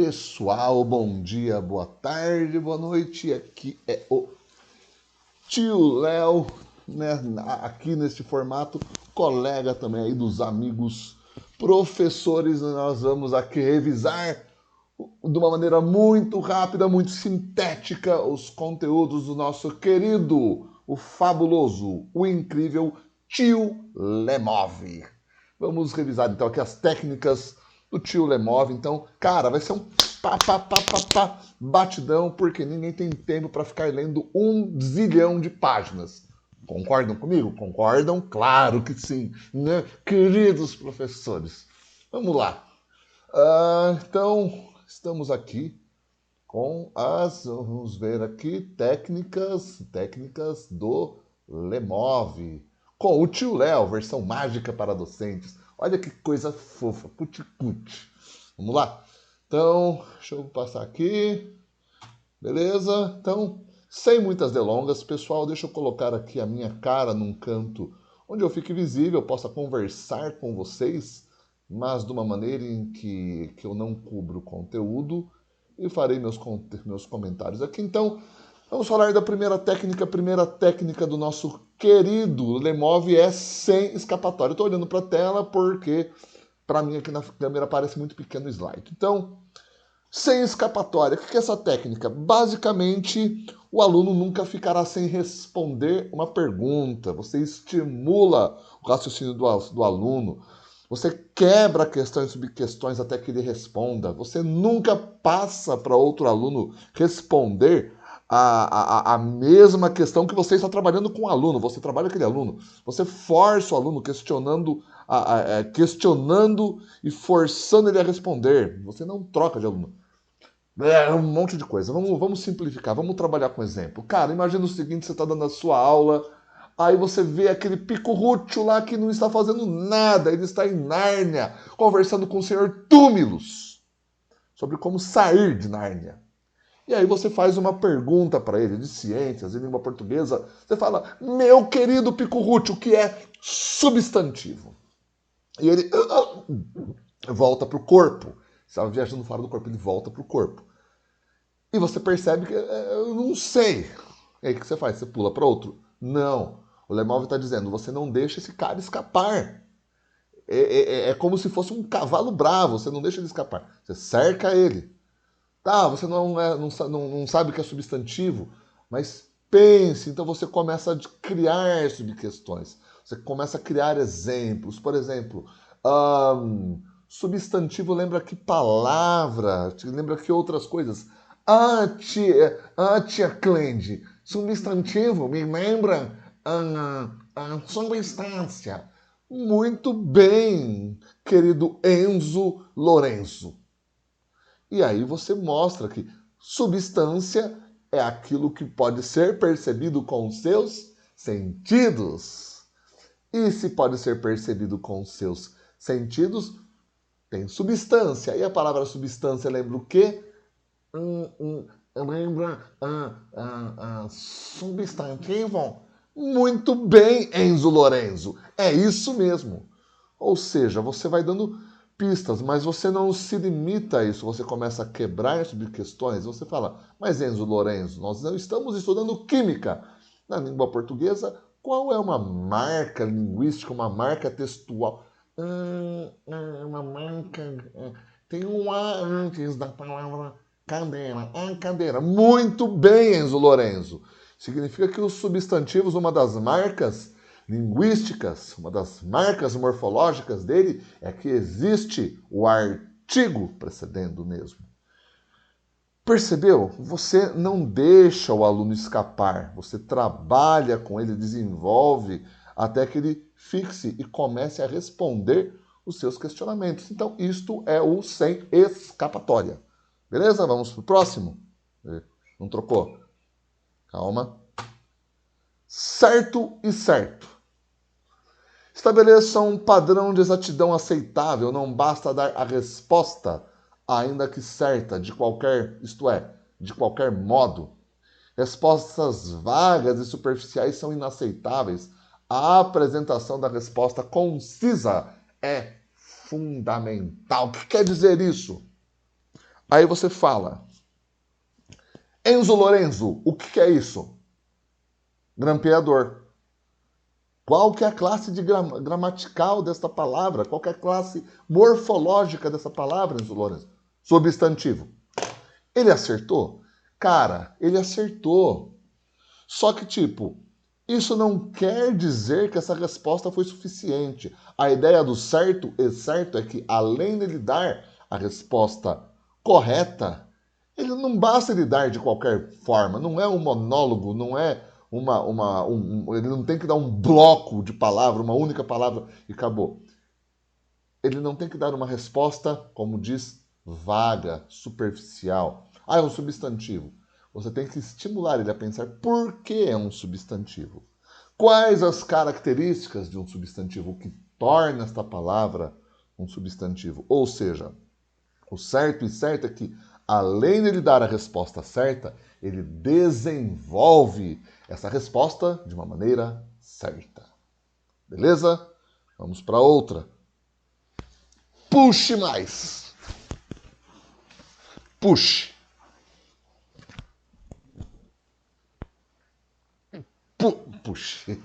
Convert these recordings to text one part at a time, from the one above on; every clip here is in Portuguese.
pessoal, bom dia, boa tarde, boa noite. Aqui é o tio Léo, né? Aqui neste formato, colega também aí dos amigos professores. Nós vamos aqui revisar de uma maneira muito rápida, muito sintética, os conteúdos do nosso querido, o fabuloso, o incrível tio Lemov. Vamos revisar então aqui as técnicas do tio Lemov. Então, cara, vai ser um batidão, porque ninguém tem tempo para ficar lendo 1 zilhão de páginas. Concordam comigo? Concordam? Claro que sim, né? Queridos professores. Vamos lá. Então, estamos aqui com vamos ver aqui, técnicas do Lemov. Com o tio Léo, versão mágica para docentes. Olha que coisa fofa, cuti-cuti. Vamos lá? Então, deixa eu passar aqui. Beleza? Então, sem muitas delongas, pessoal, deixa eu colocar aqui a minha cara num canto onde eu fique visível, possa conversar com vocês, mas de uma maneira em que eu não cubro o conteúdo e farei meus comentários aqui. Então, vamos falar da primeira técnica. A primeira técnica do nosso querido Lemov é sem escapatória. Eu estou olhando para a tela porque, para mim, aqui na câmera parece muito pequeno o slide. Então, sem escapatória. O que é essa técnica? Basicamente, o aluno nunca ficará sem responder uma pergunta. Você estimula o raciocínio do aluno. Você quebra questões e subquestões até que ele responda. Você nunca passa para outro aluno responder a mesma questão que você está trabalhando com o aluno. Você trabalha com aquele aluno. Você força o aluno questionando e forçando ele a responder. Você não troca de aluno. É um monte de coisa. Vamos simplificar. Vamos trabalhar com exemplo. Cara, imagina o seguinte, você está dando a sua aula, aí você vê aquele picurrútil lá que não está fazendo nada. Ele está em Nárnia, conversando com o senhor Túmilos sobre como sair de Nárnia. E aí você faz uma pergunta para ele de ciências, em língua portuguesa. Você fala, meu querido picurrútil, o que é substantivo? E ele volta para o corpo. Estava viajando fora do corpo, ele volta para o corpo. E você percebe que eu não sei. E aí o que você faz? Você pula para outro? Não. O Lemov está dizendo, você não deixa esse cara escapar. É como se fosse um cavalo bravo, você não deixa ele escapar. Você cerca ele. Tá, você não sabe o que é substantivo, mas pense, então você começa a criar subquestões. Você começa a criar exemplos. Por exemplo, substantivo lembra que palavra? Lembra que outras coisas? Tia Cleide, substantivo me lembra substância. Muito bem, querido Enzo Lourenço. E aí você mostra que substância é aquilo que pode ser percebido com os seus sentidos. E se pode ser percebido com os seus sentidos, tem substância. E a palavra substância lembra o quê? Lembra substantivo? Muito bem, Enzo Lorenzo. É isso mesmo. Ou seja, você vai dando pistas, mas você não se limita a isso. Você começa a quebrar sobre questões. Você fala, mas Enzo Lorenzo, nós não estamos estudando química. Na língua portuguesa, qual é uma marca linguística, uma marca textual? Uma marca... Tem um A antes da palavra cadeira. Cadeira. Muito bem, Enzo Lorenzo. Significa que os substantivos, uma das marcas linguísticas, uma das marcas morfológicas dele é que existe o artigo precedendo mesmo. Percebeu? Você não deixa o aluno escapar, você trabalha com ele, desenvolve até que ele fixe e comece a responder os seus questionamentos. Então, isto é o sem escapatória. Beleza? Vamos pro próximo? Não trocou? Calma. Certo e certo. Estabeleça um padrão de exatidão aceitável, não basta dar a resposta, ainda que certa, de qualquer modo. Respostas vagas e superficiais são inaceitáveis. A apresentação da resposta concisa é fundamental. O que quer dizer isso? Aí você fala, Enzo Lorenzo, o que é isso? Grampeador. Qual que é a classe gramatical desta palavra? Qual que é a classe morfológica dessa palavra, Enzo Lorenzo? Substantivo. Ele acertou? Cara, ele acertou. Só que, tipo, isso não quer dizer que essa resposta foi suficiente. A ideia do certo e certo é que, além dele dar a resposta correta, ele não basta ele dar de qualquer forma. Não é um monólogo, não é ele não tem que dar um bloco de palavra, uma única palavra e acabou. Ele não tem que dar uma resposta, como diz, vaga, superficial. Ah, é um substantivo. Você tem que estimular ele a pensar por que é um substantivo. Quais as características de um substantivo que torna esta palavra um substantivo? Ou seja, o certo e certo é que, além de ele dar a resposta certa, ele desenvolve essa resposta de uma maneira certa. Beleza? Vamos para outra. Puxe mais. Puxe. Puxe.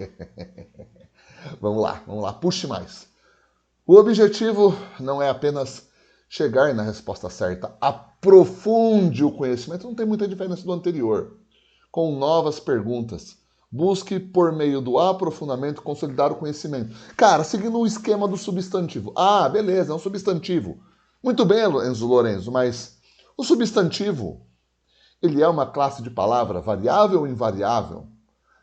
Vamos lá. Puxe mais. O objetivo não é apenas chegar na resposta certa. Aprofunde o conhecimento. Não tem muita diferença do anterior. Com novas perguntas. Busque, por meio do aprofundamento, consolidar o conhecimento. Cara, seguindo o esquema do substantivo. Ah, beleza, é um substantivo. Muito bem, Enzo Lorenzo, mas o substantivo, ele é uma classe de palavra variável ou invariável?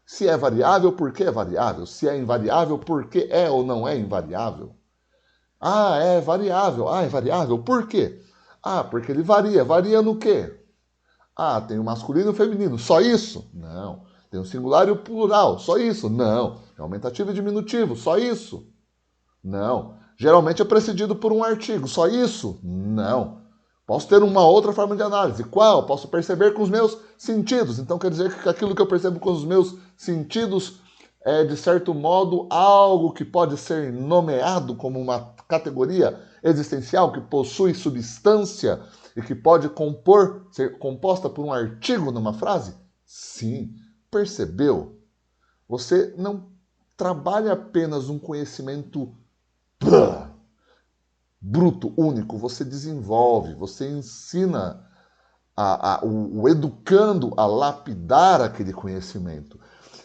Se é variável, por que é variável? Se é invariável, por que é ou não é invariável? Ah, é variável. Ah, é variável. Por quê? Ah, porque ele varia. Varia no quê? Ah, tem o masculino e o feminino. Só isso? Não. Tem o singular e o plural. Só isso? Não. É aumentativo e diminutivo. Só isso? Não. Geralmente é precedido por um artigo. Só isso? Não. Posso ter uma outra forma de análise. Qual? Posso perceber com os meus sentidos. Então quer dizer que aquilo que eu percebo com os meus sentidos é, de certo modo, algo que pode ser nomeado como uma categoria existencial que possui substância e que pode ser composta por um artigo numa frase? Sim. Percebeu? Você não trabalha apenas um conhecimento bruto, único. Você desenvolve, você ensina o educando a lapidar aquele conhecimento.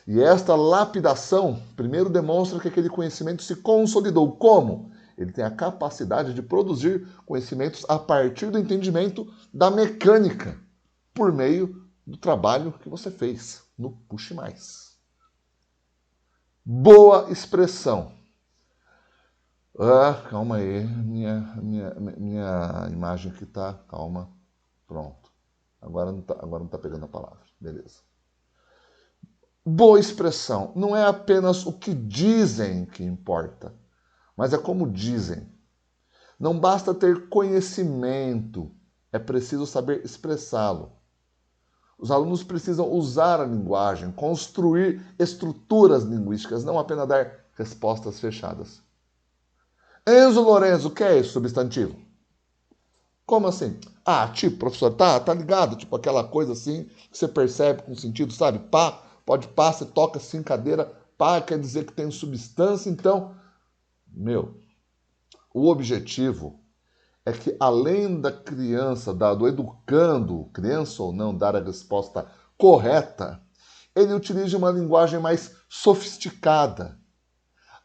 E esta lapidação, primeiro, demonstra que aquele conhecimento se consolidou. Como? Ele tem a capacidade de produzir conhecimentos a partir do entendimento da mecânica, por meio do trabalho que você fez no Puxe Mais. Boa expressão. Ah, calma aí, minha imagem aqui tá, calma, pronto. Agora não tá pegando a palavra, beleza. Boa expressão não é apenas o que dizem que importa, mas é como dizem. Não basta ter conhecimento, é preciso saber expressá-lo. Os alunos precisam usar a linguagem, construir estruturas linguísticas, não apenas dar respostas fechadas. Enzo Lorenzo, o que é esse substantivo? Como assim? Ah, tipo, professor, tá ligado? Tipo aquela coisa assim que você percebe com sentido, sabe? Pá, pode pá, você toca assim, cadeira, pá, quer dizer que tem substância, então, meu, o objetivo é que além da criança, do educando, criança ou não, dar a resposta correta, ele utilize uma linguagem mais sofisticada,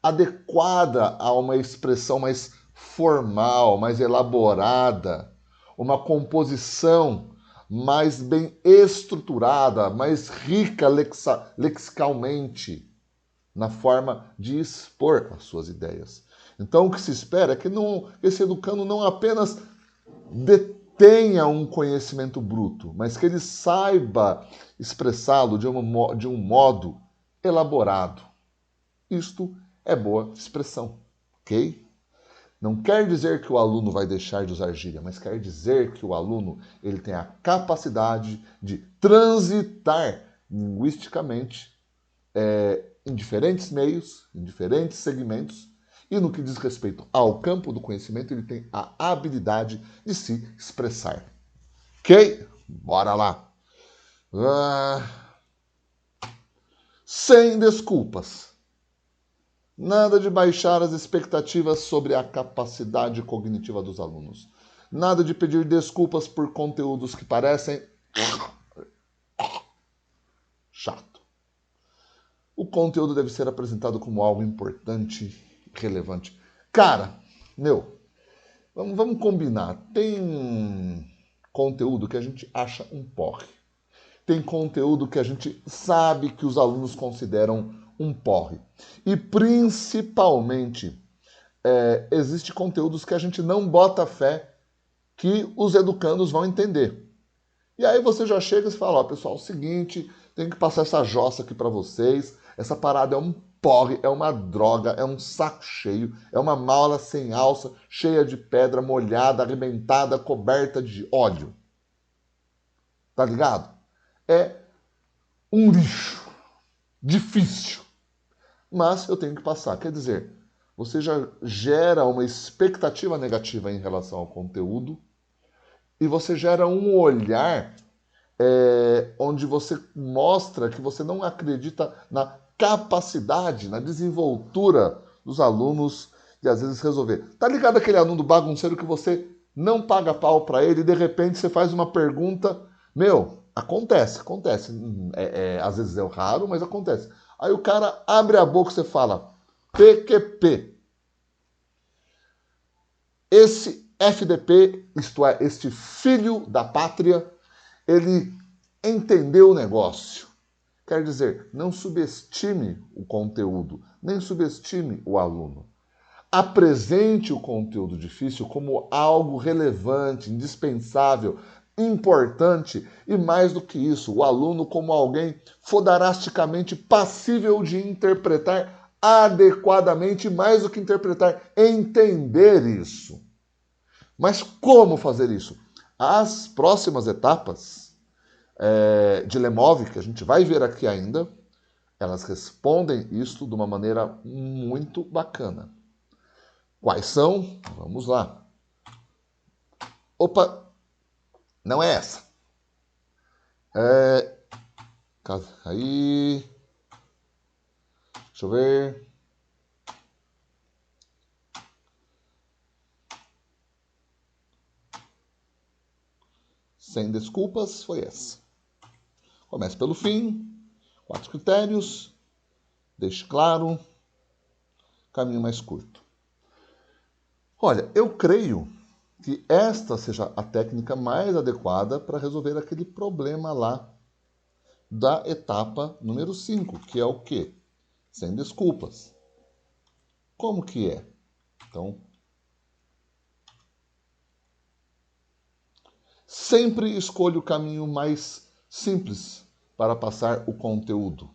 adequada a uma expressão mais formal, mais elaborada, uma composição mais bem estruturada, mais rica lexicalmente na forma de expor as suas ideias. Então, o que se espera é que esse educando não apenas detenha um conhecimento bruto, mas que ele saiba expressá-lo de um modo elaborado. Isto é boa expressão, ok? Não quer dizer que o aluno vai deixar de usar gíria, mas quer dizer que o aluno ele tem a capacidade de transitar linguisticamente em diferentes meios, em diferentes segmentos, e no que diz respeito ao campo do conhecimento, ele tem a habilidade de se expressar. Ok? Bora lá. Sem desculpas. Nada de baixar as expectativas sobre a capacidade cognitiva dos alunos. Nada de pedir desculpas por conteúdos que parecem chato. O conteúdo deve ser apresentado como algo importante e relevante. Cara, vamos combinar. Tem conteúdo que a gente acha um porre. Tem conteúdo que a gente sabe que os alunos consideram um porre. E principalmente, existe conteúdos que a gente não bota fé que os educandos vão entender. E aí você já chega e fala, ó, pessoal, é o seguinte, tem que passar essa jossa aqui para vocês. Essa parada é um porre, é uma droga, é um saco cheio, é uma mala sem alça, cheia de pedra, molhada, arrebentada, coberta de óleo. Tá ligado? É um lixo. Difícil. Mas eu tenho que passar. Quer dizer, você já gera uma expectativa negativa em relação ao conteúdo e você gera um olhar onde você mostra que você não acredita na capacidade, na desenvoltura dos alunos de às vezes resolver. Tá ligado aquele aluno bagunceiro que você não paga pau para ele e de repente você faz uma pergunta, acontece. Às vezes é raro, mas acontece. Aí o cara abre a boca e você fala, PQP. Esse FDP, isto é, este filho da pátria, ele entendeu o negócio. Quer dizer, não subestime o conteúdo, nem subestime o aluno. Apresente o conteúdo difícil como algo relevante, indispensável, importante e, mais do que isso, o aluno como alguém fodarasticamente passível de interpretar adequadamente, mais do que interpretar, entender isso. Mas como fazer isso? As próximas etapas de Lemov, que a gente vai ver aqui ainda, elas respondem isso de uma maneira muito bacana. Quais são? Vamos lá. Opa, não é essa. Aí. Deixa eu ver. Sem desculpas, foi essa. Comece pelo fim. 4 critérios. Deixe claro. Caminho mais curto. Olha, eu creio que esta seja a técnica mais adequada para resolver aquele problema lá da etapa número 5, que é o quê? Sem desculpas. Como que é? Então, sempre escolha o caminho mais simples para passar o conteúdo.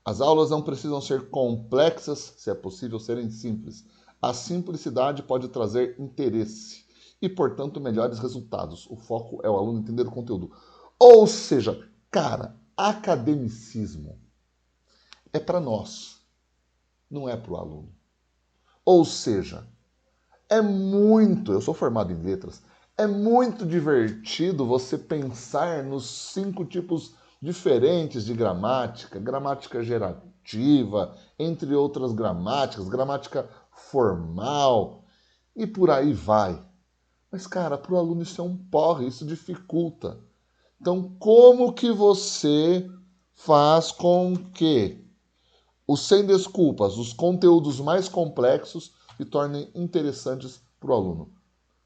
As aulas não precisam ser complexas, se é possível serem simples. A simplicidade pode trazer interesse e, portanto, melhores resultados. O foco é o aluno entender o conteúdo. Ou seja, cara, academicismo é para nós, não é para o aluno. Ou seja, eu sou formado em letras, é muito divertido você pensar nos 5 tipos diferentes de gramática, gramática gerativa, entre outras gramáticas, gramática formal e por aí vai. Mas, cara, para o aluno isso é um porre, isso dificulta. Então, como que você faz com que os sem desculpas, os conteúdos mais complexos se tornem interessantes para o aluno?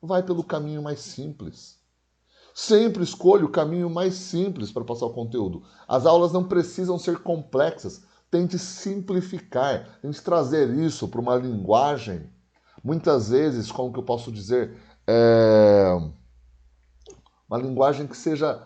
Vai pelo caminho mais simples. Sempre escolha o caminho mais simples para passar o conteúdo. As aulas não precisam ser complexas. Tente simplificar, tente trazer isso para uma linguagem, muitas vezes, como que eu posso dizer, uma linguagem que seja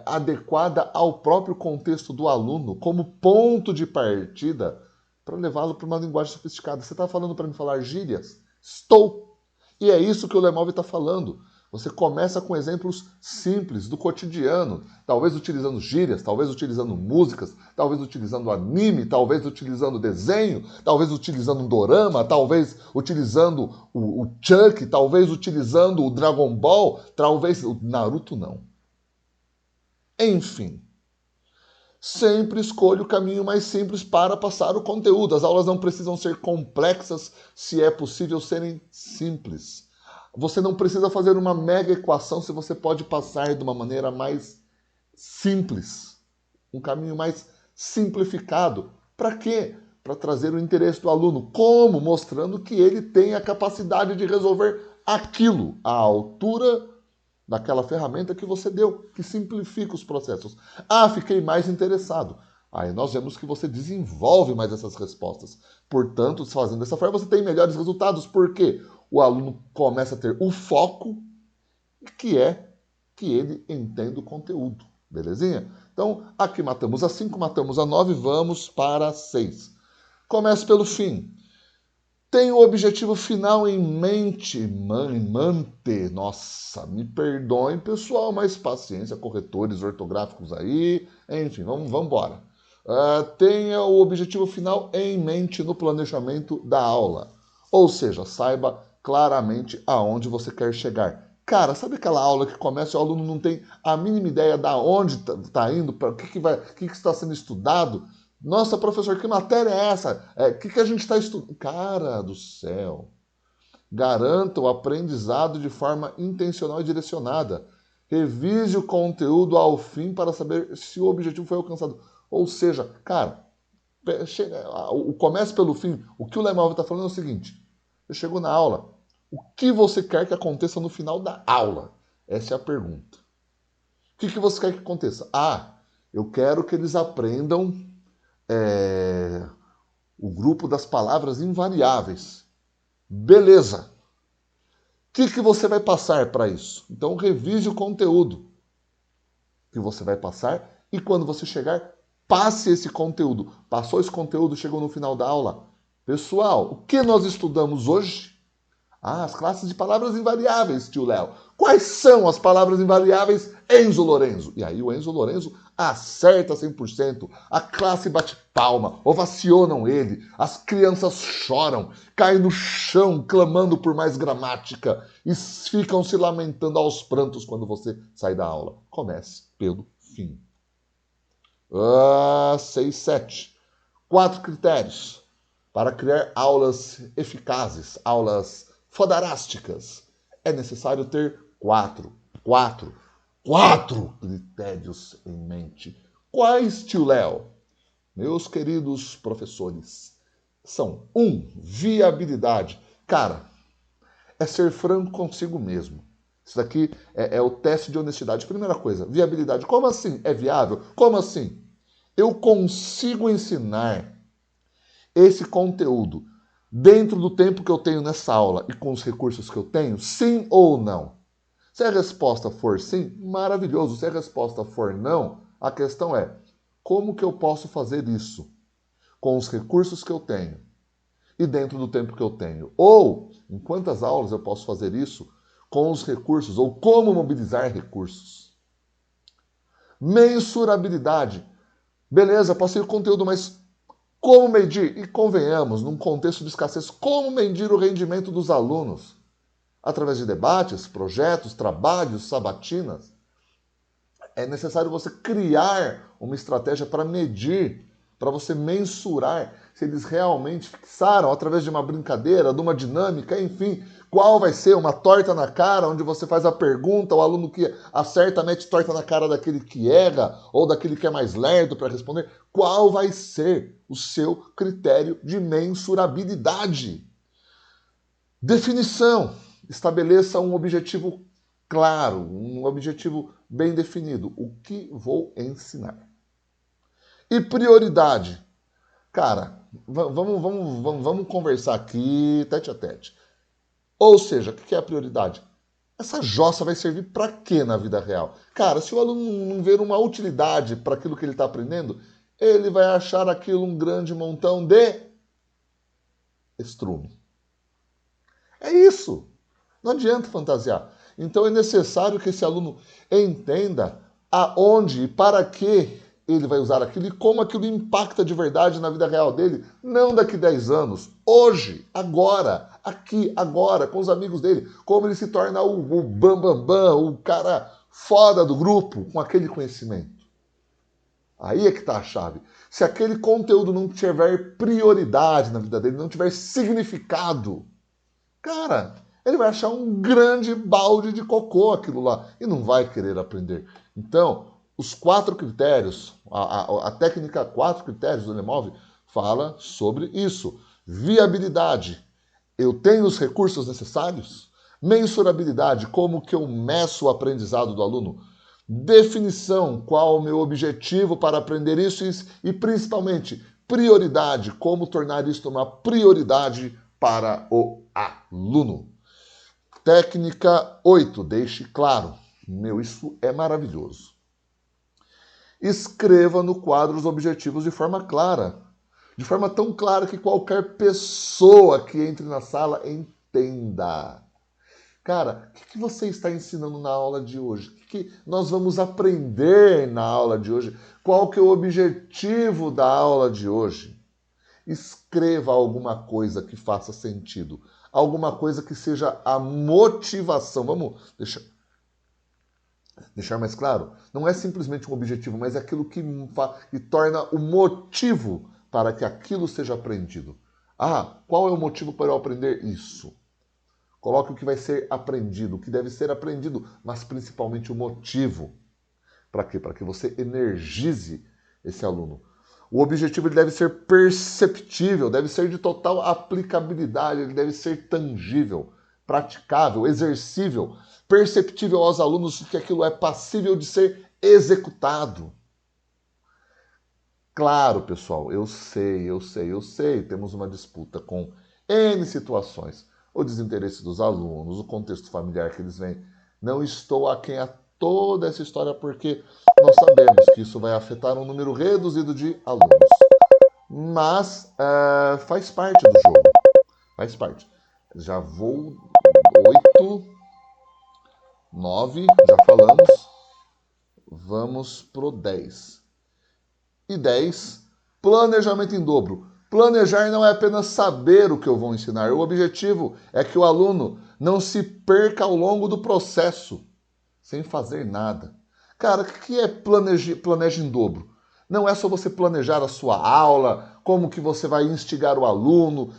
adequada ao próprio contexto do aluno, como ponto de partida para levá-lo para uma linguagem sofisticada. Você está falando para me falar gírias? Estou! E é isso que o Lemov está falando. Você começa com exemplos simples do cotidiano, talvez utilizando gírias, talvez utilizando músicas, talvez utilizando anime, talvez utilizando desenho, talvez utilizando um dorama, talvez utilizando o Chuck, talvez utilizando o Dragon Ball, talvez o Naruto não. Enfim, sempre escolha o caminho mais simples para passar o conteúdo. As aulas não precisam ser complexas se é possível serem simples. Você não precisa fazer uma mega equação se você pode passar de uma maneira mais simples. Um caminho mais simplificado. Para quê? Para trazer o interesse do aluno. Como? Mostrando que ele tem a capacidade de resolver aquilo à altura daquela ferramenta que você deu, que simplifica os processos. Ah, fiquei mais interessado. Aí nós vemos que você desenvolve mais essas respostas. Portanto, fazendo dessa forma, você tem melhores resultados. Por quê? O aluno começa a ter o foco, que é que ele entenda o conteúdo. Belezinha? Então, aqui matamos a 5, matamos a 9, vamos para a 6. Comece pelo fim. Tem o objetivo final em mente, mante. Nossa, me perdoem, pessoal, mas paciência, corretores ortográficos aí. Enfim, vamos embora. Tenha o objetivo final em mente no planejamento da aula. Ou seja, saiba claramente aonde você quer chegar. Cara, sabe aquela aula que começa e o aluno não tem a mínima ideia de onde está indo, para o que está sendo estudado? Nossa, professor, que matéria é essa? O que a gente está estudando? Cara do céu! Garanta o aprendizado de forma intencional e direcionada. Revise o conteúdo ao fim para saber se o objetivo foi alcançado. Ou seja, cara, o comece pelo fim. O que o Lemov está falando é o seguinte. Você chegou na aula. O que você quer que aconteça no final da aula? Essa é a pergunta. O que você quer que aconteça? Eu quero que eles aprendam o grupo das palavras invariáveis. Beleza. O que você vai passar para isso? Então, revise o conteúdo que você vai passar e quando você chegar, passe esse conteúdo. Passou esse conteúdo, chegou no final da aula. Pessoal, o que nós estudamos hoje? As classes de palavras invariáveis, tio Léo. Quais são as palavras invariáveis, Enzo Lorenzo? E aí o Enzo Lorenzo acerta 100%. A classe bate palma, ovacionam ele. As crianças choram, caem no chão clamando por mais gramática e ficam se lamentando aos prantos quando você sai da aula. Comece pelo fim. 6, 7. 4 critérios para criar aulas eficazes, aulas fodarásticas. É necessário ter quatro critérios em mente. Quais, tio Léo? Meus queridos professores, são 1. Viabilidade. Cara, é ser franco consigo mesmo. Isso daqui é o teste de honestidade. Primeira coisa, viabilidade. Como assim é viável? Como assim? Eu consigo ensinar esse conteúdo dentro do tempo que eu tenho nessa aula e com os recursos que eu tenho? Sim ou não? Se a resposta for sim, maravilhoso. Se a resposta for não, a questão é: como que eu posso fazer isso com os recursos que eu tenho e dentro do tempo que eu tenho? Ou, em quantas aulas eu posso fazer isso com os recursos? Ou como mobilizar recursos? Mensurabilidade. Beleza, passei o conteúdo, mas como medir? E convenhamos, num contexto de escassez, como medir o rendimento dos alunos? Através de debates, projetos, trabalhos, sabatinas. É necessário você criar uma estratégia para medir, para você mensurar se eles realmente fixaram, através de uma brincadeira, de uma dinâmica, enfim, qual vai ser uma torta na cara, onde você faz a pergunta, o aluno que acerta mete torta na cara daquele que erra, ou daquele que é mais lerdo para responder. Qual vai ser o seu critério de mensurabilidade? Definição. Estabeleça um objetivo claro, um objetivo bem definido. O que vou ensinar? E prioridade. Cara, vamos conversar aqui, tete a tete. Ou seja, o que é a prioridade? Essa jossa vai servir para quê na vida real? Cara, se o aluno não ver uma utilidade para aquilo que ele está aprendendo, ele vai achar aquilo um grande montão de estrume. É isso. Não adianta fantasiar. Então é necessário que esse aluno entenda aonde e para que ele vai usar aquilo e como aquilo impacta de verdade na vida real dele, não daqui 10 anos, hoje, agora, aqui, agora, com os amigos dele, como ele se torna o bambambam, o cara fora do grupo com aquele conhecimento. Aí é que está a chave. Se aquele conteúdo não tiver prioridade na vida dele, não tiver significado, cara, ele vai achar um grande balde de cocô aquilo lá e não vai querer aprender. Então, os 4 critérios, a técnica 4 critérios do Lemov fala sobre isso. Viabilidade. Eu tenho os recursos necessários? Mensurabilidade. Como que eu meço o aprendizado do aluno? Definição. Qual o meu objetivo para aprender isso? E principalmente, prioridade. Como tornar isso uma prioridade para o aluno. Técnica 8. Deixe claro. Meu, isso é maravilhoso. Escreva no quadro os objetivos de forma clara. De forma tão clara que qualquer pessoa que entre na sala entenda. Cara, o que você está ensinando na aula de hoje? O que nós vamos aprender na aula de hoje? Qual que é o objetivo da aula de hoje? Escreva alguma coisa que faça sentido. Alguma coisa que seja a motivação. Vamos deixar mais claro? Não é simplesmente um objetivo, mas é aquilo que torna o motivo para que aquilo seja aprendido. Ah, qual é o motivo para eu aprender isso? Coloque o que vai ser aprendido, o que deve ser aprendido, mas principalmente o motivo. Para quê? Para que você energize esse aluno. O objetivo ele deve ser perceptível, deve ser de total aplicabilidade, ele deve ser tangível, praticável, exercível, perceptível aos alunos que aquilo é passível de ser executado. Claro, pessoal, eu sei, temos uma disputa com N situações. O desinteresse dos alunos, o contexto familiar que eles vêm. Não estou aquém a toda essa história porque nós sabemos que isso vai afetar um número reduzido de alunos. Mas faz parte do jogo. Faz parte. Já vou 8, 9, já falamos. Vamos pro 10. E 10, planejamento em dobro. Planejar não é apenas saber o que eu vou ensinar. O objetivo é que o aluno não se perca ao longo do processo, sem fazer nada. Cara, o que é planeja em dobro? Não é só você planejar a sua aula, como que você vai instigar o aluno,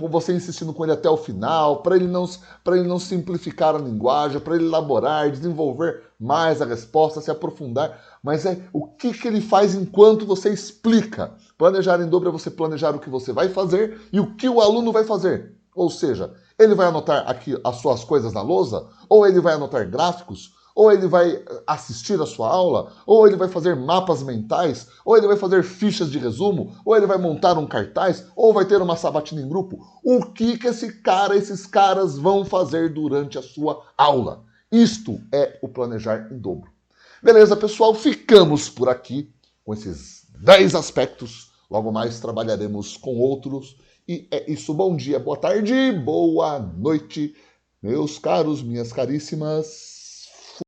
você insistindo com ele até o final, para ele não simplificar a linguagem, para ele elaborar, desenvolver mais a resposta, se aprofundar, mas é o que ele faz enquanto você explica. Planejar em dobro é você planejar o que você vai fazer e o que o aluno vai fazer. Ou seja, ele vai anotar aqui as suas coisas na lousa, ou ele vai anotar gráficos, ou ele vai assistir a sua aula, ou ele vai fazer mapas mentais, ou ele vai fazer fichas de resumo, ou ele vai montar um cartaz, ou vai ter uma sabatina em grupo. O que esses caras vão fazer durante a sua aula? Isto é o planejar em dobro. Beleza, pessoal? Ficamos por aqui com esses 10 aspectos. Logo mais trabalharemos com outros. E é isso. Bom dia, boa tarde, boa noite, meus caros, minhas caríssimas.